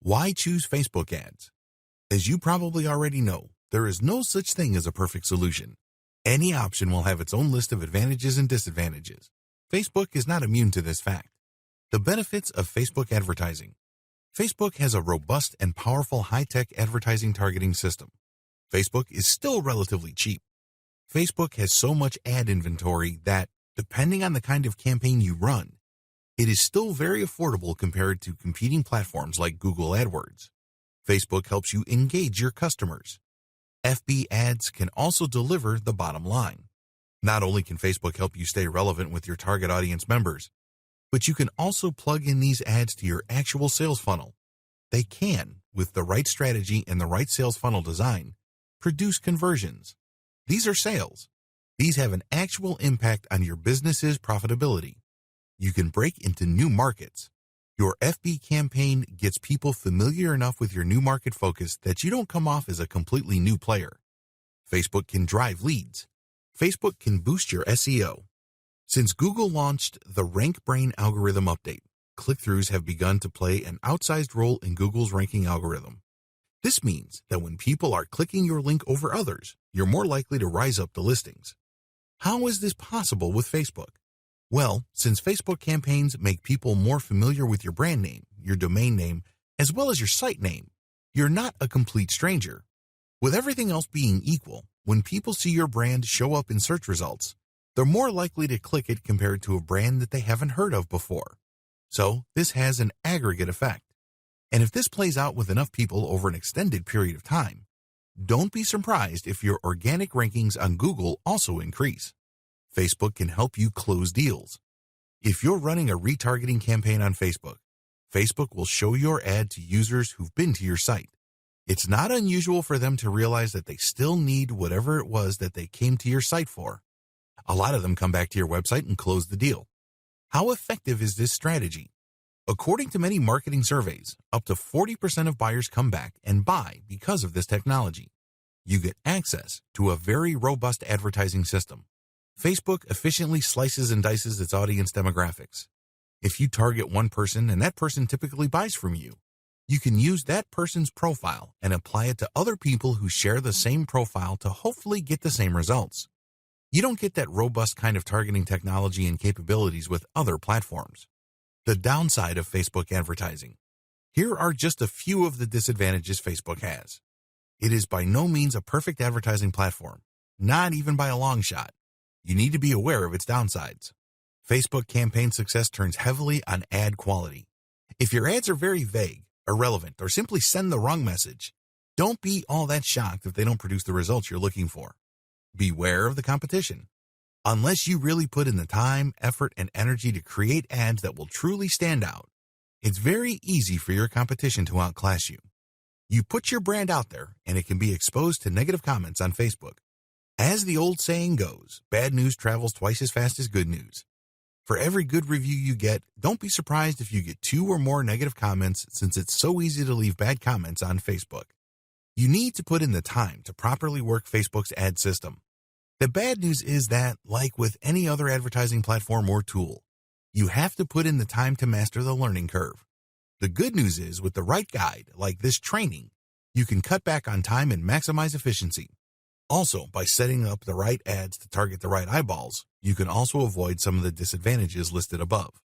Why choose Facebook ads? As you probably already know, there is no such thing as a perfect solution. Any option will have its own list of advantages and disadvantages. Facebook is not immune to this fact. The benefits of Facebook advertising. Facebook has a robust and powerful high-tech advertising targeting system. Facebook is still relatively cheap. Facebook has so much ad inventory that, depending on the kind of campaign you run, it is still very affordable compared to competing platforms like Google AdWords. Facebook helps you engage your customers. FB ads can also deliver the bottom line. Not only can Facebook help you stay relevant with your target audience members, but you can also plug in these ads to your actual sales funnel. They can, with the right strategy and the right sales funnel design, produce conversions. These are sales. These have an actual impact on your business's profitability. You can break into new markets. Your FB campaign gets people familiar enough with your new market focus that you don't come off as a completely new player. Facebook can drive leads. Facebook can boost your SEO. Since Google launched the RankBrain algorithm update, click-throughs have begun to play an outsized role in Google's ranking algorithm. This means that when people are clicking your link over others, you're more likely to rise up the listings. How is this possible with Facebook? Well, since Facebook campaigns make people more familiar with your brand name, your domain name, as well as your site name, you're not a complete stranger. With everything else being equal, when people see your brand show up in search results, they're more likely to click it compared to a brand that they haven't heard of before. So this has an aggregate effect. And if this plays out with enough people over an extended period of time, don't be surprised if your organic rankings on Google also increase. Facebook can help you close deals. If you're running a retargeting campaign on Facebook, Facebook will show your ad to users who've been to your site. It's not unusual for them to realize that they still need whatever it was that they came to your site for. A lot of them come back to your website and close the deal. How effective is this strategy? According to many marketing surveys, up to 40% of buyers come back and buy because of this technology. You get access to a very robust advertising system. Facebook efficiently slices and dices its audience demographics. If you target one person and that person typically buys from you, you can use that person's profile and apply it to other people who share the same profile to hopefully get the same results. You don't get that robust kind of targeting technology and capabilities with other platforms. The downside of Facebook advertising. Here are just a few of the disadvantages Facebook has. It is by no means a perfect advertising platform, not even by a long shot. You need to be aware of its downsides. Facebook campaign success turns heavily on ad quality. If your ads are very vague, irrelevant, or simply send the wrong message, don't be all that shocked if they don't produce the results you're looking for. Beware of the competition. Unless you really put in the time, effort, and energy to create ads that will truly stand out, it's very easy for your competition to outclass you. You put your brand out there, and it can be exposed to negative comments on Facebook. As the old saying goes, bad news travels twice as fast as good news. For every good review you get, don't be surprised if you get 2 or more negative comments, since it's so easy to leave bad comments on Facebook. You need to put in the time to properly work Facebook's ad system. The bad news is that, like with any other advertising platform or tool, you have to put in the time to master the learning curve. The good news is, with the right guide, like this training, you can cut back on time and maximize efficiency. Also, by setting up the right ads to target the right eyeballs, you can also avoid some of the disadvantages listed above.